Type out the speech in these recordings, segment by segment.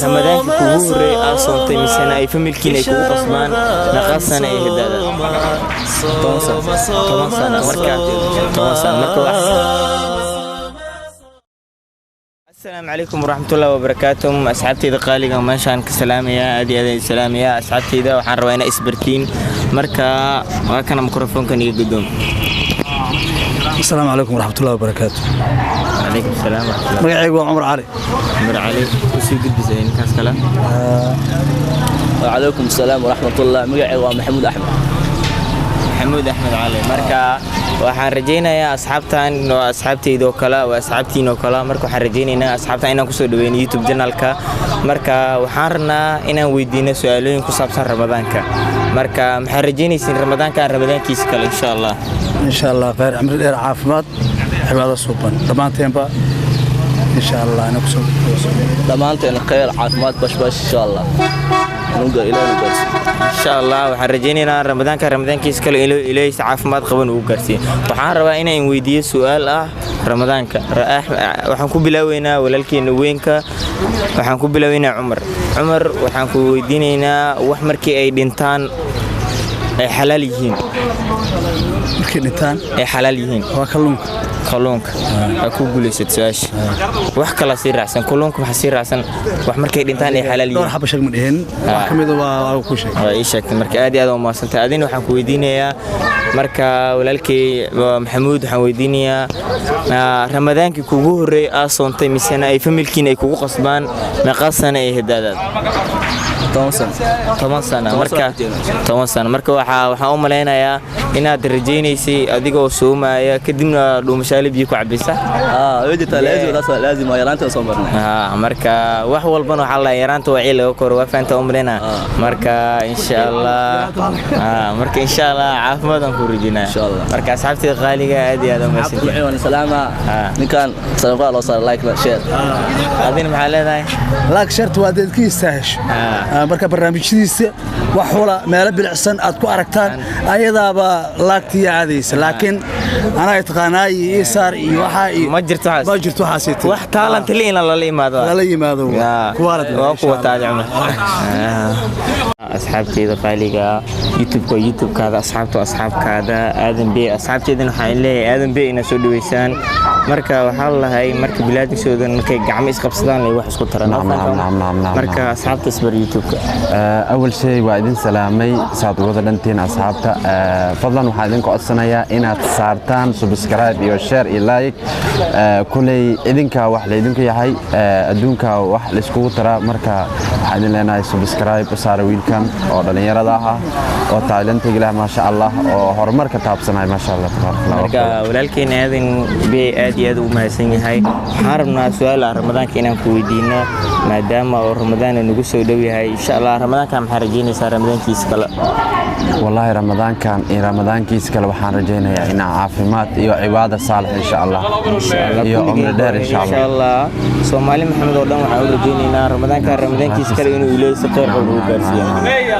ramadaanka kugu horeeyay aad soontay misana ay familkiina ay kugu qasbaan naqasana ay hadaada toban sano marka السلام عليكم ورحمة الله وبركاته أصحابتي ذا قالي ما شان كسلام يا أدي أدي السلام يا أصحابتي ذا وحن روينا إسبرتين مركا وكان ميكروفون كان يقدم. السلام عليكم ورحمة الله وبركاته. عليكم السلام ورحمة الله. مقعي عمر علي. عمر علي وسي قد زين كاس كلام. وعليكم السلام ورحمة الله. مقعي محمود أحمد. محمود أحمد علي مركا waxaan rajaynayaa asxaabtan oo asxaabteyda oo kala waa asxaabtiin oo kala marka waxaan rajaynaynaa asxaabtan inaan ku soo dhaweeyno YouTube channelka marka waxaan rabnaa inaan weydiino su'aalooyin ku saabsan Ramadaanka marka maxaa rajaynaysiin Ramadaankiisa kale insha Allah khayr amri dheer caafimaad cibaado suuban dhamaanteenba insha Allah ana ku soo dhamaanteen khayr caafimaad bashbash insha Allah نقدر إلى إن شاء الله وحرجينا رمضان كيس كله إلى عافمات قبل وقرسي وحنا رواينا إن ويدي سؤال رمضان وحنكون بلاوينا ولكن وينك وحنكون بلاوينا عمر وحنكون ويدينا وحمر كي أي دنتان أي حلاليين دنتان أي حلاليين كلونك أكو جلست سواش وحكي لا سير عسن كلونك وحسير عسن وحمر كي دنتان أي حلاليين دور حبة شق من هن وحكم إذا وكل شيء أي شك مركا أدي هذا وما سنت أدين وحنكون ويدينا يا مركا ولكن محمود حويدينيا رمضان كي كوجوري أصلا تمسنا أي فملكين أي كوجو قصبان مقصنا أي هدادات طبعا سنة مركا waxaa u maleynayaa inaad rajaynaysi adigoo Soomaaliya kadibna dhuumashaale biyo ku cabisa لازم يرانته صومرنا marka wax walba waxa la yaraanta wacii laga koro waa faanta u maleyna marka insha Allah caafimaad aan ku rajinaa insha Allah marka asxaabtay qaaliga aad iyo aad u mahadsantihiin wa salaama ninkan salaam loo saaray like share adin maxaa leedahay like share waa dadkiisa marka barnaamijyadiisa wax wala meel bilicsan aad ku aragtaan ayadaaba laagtii caadaysa laakiin ana taqaanay isaar iyo waxa ma jirto waxaasita wax talent leena la yimaado kuwa taajicna asxaabteyda qaaliga YouTube kaada asxaabkaada aadan bee asxaabteedana waxaan leeyahay aadan bee ina soo dhaweysaan marka waxa lahay marka bilaadisooda markay gacmo isqabsadaan ay wax isku taraan marka asxaabta isbar YouTube-ka أول شيء وعدين سلامي ساعد وضع لنتين أصحابتا فضلا وحادين كأصنايا إن تصارتان سبسكرايب يو شير إلايك كلي إذنكا وحلي إذنكا يحي أدونكا وحل إسكوترا مركا وحادين لنا سبسكرايب وصار ويلكم ودلين يرداها وتعلنتي قلها ما شاء الله وهرمركا تابسناي ما شاء الله مركا ولكن هذين بأدي أدو ما يسني هاي حاربنا سؤال رمضان كنا كويدينا ما دام رمضان نقص ودوي هاي إن شاء الله رمضان كان محرجين صار رمضان كيس كلا والله رمضان كيس كلا وحنا رجينا إن عافمات يو عبادة صالح إن شاء الله يو عمر دار إن شاء الله سومالي محمد ودان وحنا رجينا رمضان كيس كلا إنه إليه سقير أو كرسي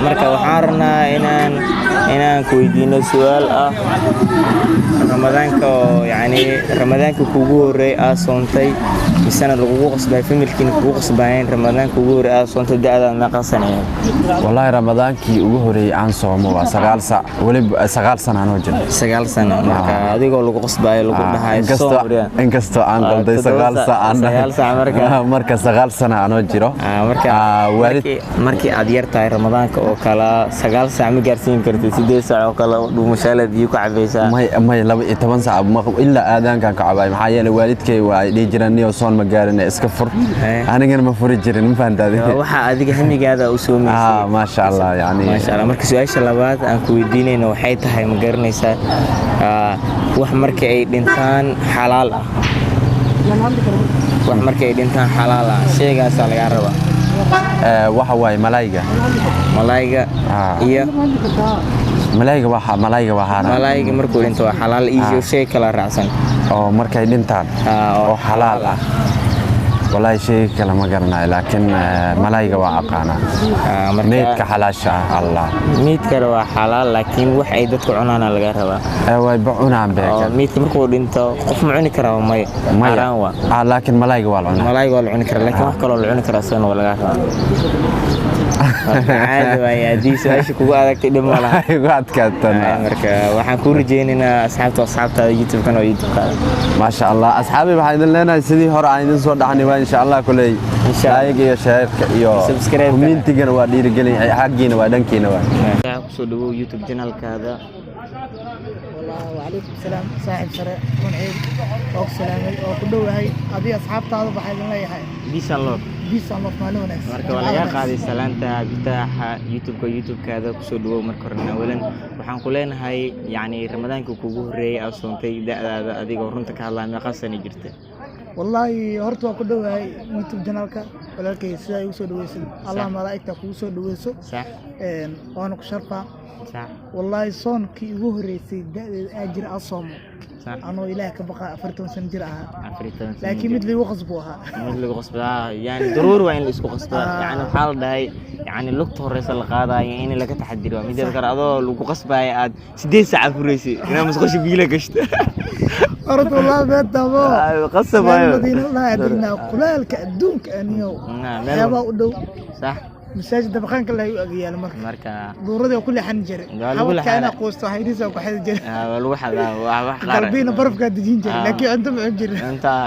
مركا وحارنا إن كويدينا سؤال رمضان يعني رمضان كوجور أصونتي السنة الوقوس باي ملكين الوقوس باين رمضان كوجور أصونتي ده ما قصنا والله رمضان كي وجوري عن صوم وسجال ساعة ولب سجال سنة نوجن سجال سنة مركا هذه قول الوقوس باي لقول نهاية إنكستو عن قلت سجال ساعة مركا سجال سنة نوجرو مركي أدير تاي رمضان كلا سجال ساعة مقرسين كرتي سيد ساعة وكلا ومشالة بيوك عبيسة ما لو 8 ساعة إلا آذان كان كعباي محايا والدك ويجرني وصون مقارنة إسكفر أنا جن مفروض جرين ما فهمت هذه وح أديك همي قاعدة أسومي ما شاء الله يعني ما شاء الله مركز عيش اللبات أنكو يديني إنه حياتها هاي مقارنة سا وح مركي دينتان حلال وح مركي دينتان حلال شيء قاعد سالي عربة وحواي ملايقة إيه ملايقة مركو دينتو حلال إيجي وشيء كلا رأسن oo markay dhintaan oo xalaal ah والله شيء كلام ما قرنا لكن ملايقة وعقانا ميت كحلاشة الله ميت كروا حلال لكن وحي دتك عنانا laga rabaa way bacunaan beeka meedka markuu dhinto qof ma cuni karo may araan waa laakiin malayga waa la cuni karaa laakiin wax kale oo la cuni karaa sano waa laga rabaa caadi waa yaadi su'aasha kugu adagtay dhib ma laha igu adkaatana marka waxaan ku rajeynaynaa asxaabta YouTube kan oo YouTube ka ma sha Allah asxaabi waxaan idin leenahay sidii hore aan idin soo dhaxnay waa insha Allah kulay like iyo share iyo commentiga waa dhiirigelin xaqiina waa dhankiina waa ku soo dhawow YouTube channel-kaada وعليكم السلام صاحب شرع كون عيد أو سلامي أو كله هاي أبي أصحاب تعالوا بحاجة لا يحيى بيس الله مالونا marka wala ya qaaday salaanta bitaha YouTube kaada ku soo dhawow marka hore awalan waxaan ku leenahay yaani ramadaanka kugu horeeyay aad soontay da'daada adigoo runta ka hadlaa meeqa sano jirtay والله هرت وكله هاي يوتيوب channel-ka walaalkay sida ay u soo dhaweysay Allah malaa'igta ku soo dhaweyso sax waana ku sharfaa صح والله صونكي ugu horeysay da'deed ajir asoomo صح أنا إله كبقى 40 سنة جرأها لكن مثلي وقصبوها مثلي وقصبها يعني ضرور وين اسكو قصبها يعني حال داي يعني لقط الرئيس القاضي يعني لك تحدي له ميدل كرادو لو قصبها 6 ساعة فريسي انا مسخش بيله قشت أرد والله بيتابو قصبها المدينة الله يدينا قلالك أدونك أنيو يا باودو صح مساجد دبخان كله يقيال marka duurada kulli xanjir xawlkaana qoosto hayriisa ku xid jir lagu xadaa wax qaar qalbiina barafka dajin jir laakiin anta ma jir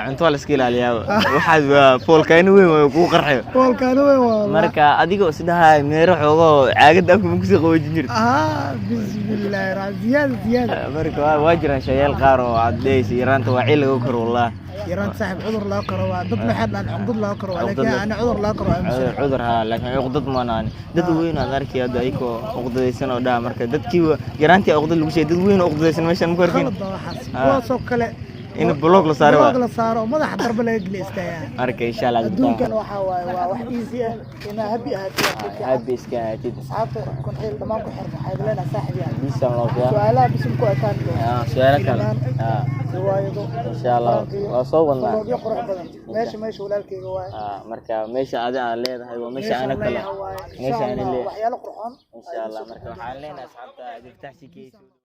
anta wala iska ilaaliyaa waxa foolkaan weyn way ku qarxay foolkaan weyn waa marka adiga sidahay meero xogo caagad afka ku soo qaboojin jirtay bismillaah raaziyad marka waa jiraan shayal qaar oo adeys yaraanta waa cil lagu karo wallaah يران صاحب عذر لا كروا ضد ما حد عن عقد لا كروا لكن انا عذر لا كروا عذرها لكن عقد ما انا dad weyn aad arkay hada ay ko uqdaysan oo dhaa marka dadkii yaraantii uqd lagu sheegay dad weyn oo uqdaysan meeshan ma korkin waa soo kale in blog la saaro madax darbe la gleystaya arkay insha Allah adduunkan waxa waay waa wax easy ah ina habi habi iska ahaatid asxaabta kun xil dhamaan ku xirfo xaydlana saaxibiyan bisha Allah su'aalaha bisim ku ataan su'aalaha kale riwaayado insha Allah waa soo wadnaa iyo qurux badan meesha walaalkayga waay marka meesha aad leedahay waa meesha ana kale meesha ana leeyahay waxyaalo qurxoon insha Allah marka waxaan leenahay asxaabta adigtaasi